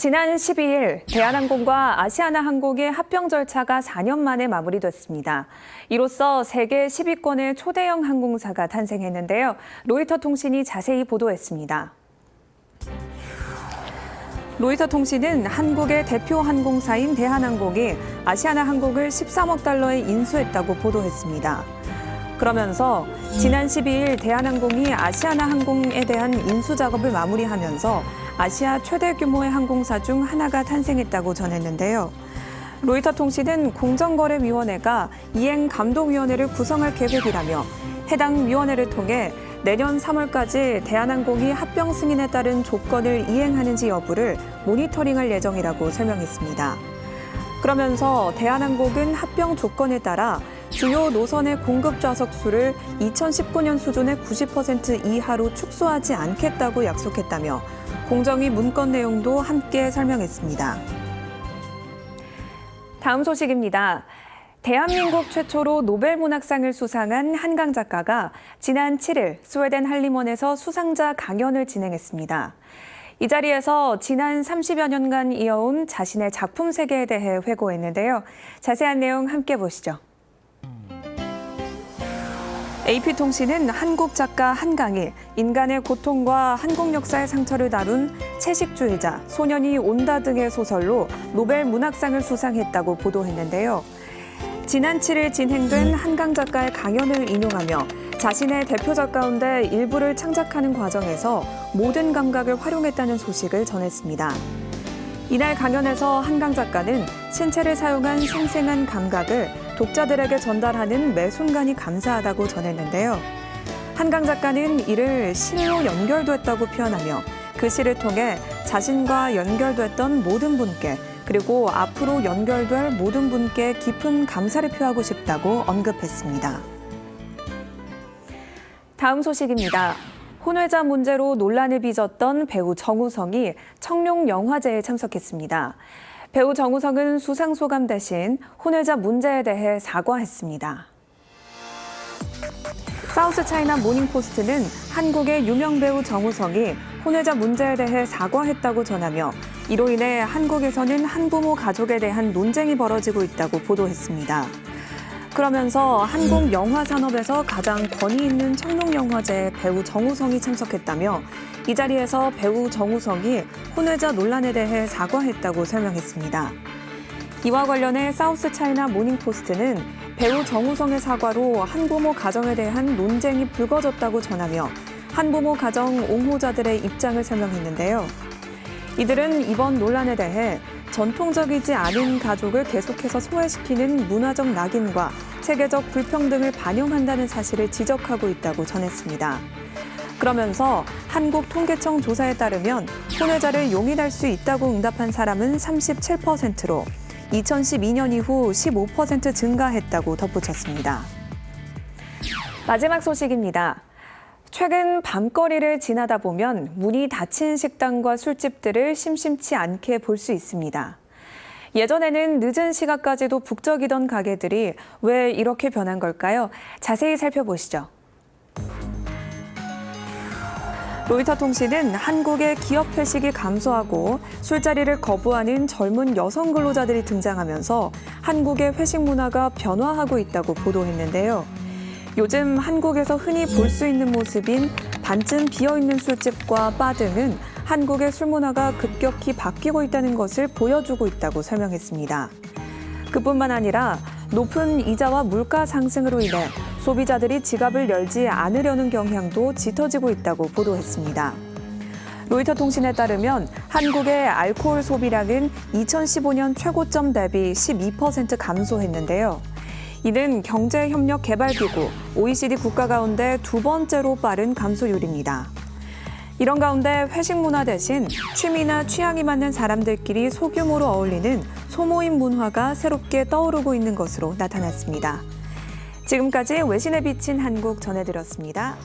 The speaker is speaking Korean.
지난 12일 대한항공과 아시아나항공의 합병 절차가 4년 만에 마무리됐습니다. 이로써 세계 10위권의 초대형 항공사가 탄생했는데요. 로이터 통신이 자세히 보도했습니다. 로이터 통신은 한국의 대표 항공사인 대한항공이 아시아나항공을 13억 달러에 인수했다고 보도했습니다. 그러면서 지난 12일 대한항공이 아시아나항공에 대한 인수 작업을 마무리하면서 아시아 최대 규모의 항공사 중 하나가 탄생했다고 전했는데요. 로이터 통신은 공정거래위원회가 이행감독위원회를 구성할 계획이라며 해당 위원회를 통해 내년 3월까지 대한항공이 합병 승인에 따른 조건을 이행하는지 여부를 모니터링할 예정이라고 설명했습니다. 그러면서 대한항공은 합병 조건에 따라 주요 노선의 공급 좌석 수를 2019년 수준의 90% 이하로 축소하지 않겠다고 약속했다며 공정위 문건 내용도 함께 설명했습니다. 다음 소식입니다. 대한민국 최초로 노벨문학상을 수상한 한강 작가가 지난 7일 스웨덴 한림원에서 수상자 강연을 진행했습니다. 이 자리에서 지난 30여 년간 이어온 자신의 작품 세계에 대해 회고했는데요. 자세한 내용 함께 보시죠. AP통신은 한국 작가 한강이 인간의 고통과 한국 역사의 상처를 다룬 채식주의자, 소년이 온다 등의 소설로 노벨 문학상을 수상했다고 보도했는데요. 지난 7일 진행된 한강 작가의 강연을 인용하며 자신의 대표작 가운데 일부를 창작하는 과정에서 모든 감각을 활용했다는 소식을 전했습니다. 이날 강연에서 한강 작가는 신체를 사용한 생생한 감각을 독자들에게 전달하는 매 순간이 감사하다고 전했는데요. 한강 작가는 이를 시로 연결됐다고 표현하며 그 시를 통해 자신과 연결됐던 모든 분께 그리고 앞으로 연결될 모든 분께 깊은 감사를 표하고 싶다고 언급했습니다. 다음 소식입니다. 혼외자 문제로 논란을 빚었던 배우 정우성이 청룡영화제에 참석했습니다. 배우 정우성은 수상소감 대신 혼외자 문제에 대해 사과했습니다. 사우스차이나 모닝포스트는 한국의 유명 배우 정우성이 혼외자 문제에 대해 사과했다고 전하며 이로 인해 한국에서는 한부모 가족에 대한 논쟁이 벌어지고 있다고 보도했습니다. 그러면서 한국 영화 산업에서 가장 권위 있는 청룡영화제에 배우 정우성이 참석했다며 이 자리에서 배우 정우성이 혼외자 논란에 대해 사과했다고 설명했습니다. 이와 관련해 사우스차이나 모닝포스트는 배우 정우성의 사과로 한부모 가정에 대한 논쟁이 불거졌다고 전하며 한부모 가정 옹호자들의 입장을 설명했는데요. 이들은 이번 논란에 대해 전통적이지 않은 가족을 계속해서 소외시키는 문화적 낙인과 체계적 불평등을 반영한다는 사실을 지적하고 있다고 전했습니다. 그러면서 한국통계청 조사에 따르면 혼외자를 용인할 수 있다고 응답한 사람은 37%로 2012년 이후 15% 증가했다고 덧붙였습니다. 마지막 소식입니다. 최근 밤거리를 지나다 보면 문이 닫힌 식당과 술집들을 심심치 않게 볼 수 있습니다. 예전에는 늦은 시각까지도 북적이던 가게들이 왜 이렇게 변한 걸까요? 자세히 살펴보시죠. 로이터 통신은 한국의 기업 회식이 감소하고 술자리를 거부하는 젊은 여성 근로자들이 등장하면서 한국의 회식 문화가 변화하고 있다고 보도했는데요. 요즘 한국에서 흔히 볼 수 있는 모습인 반쯤 비어있는 술집과 바 등은 한국의 술 문화가 급격히 바뀌고 있다는 것을 보여주고 있다고 설명했습니다. 그뿐만 아니라 높은 이자와 물가 상승으로 인해 소비자들이 지갑을 열지 않으려는 경향도 짙어지고 있다고 보도했습니다. 로이터 통신에 따르면 한국의 알코올 소비량은 2015년 최고점 대비 12% 감소했는데요. 이는 경제협력개발기구 OECD 국가 가운데 두 번째로 빠른 감소율입니다. 이런 가운데 회식 문화 대신 취미나 취향이 맞는 사람들끼리 소규모로 어울리는 소모임 문화가 새롭게 떠오르고 있는 것으로 나타났습니다. 지금까지 외신에 비친 한국 전해드렸습니다.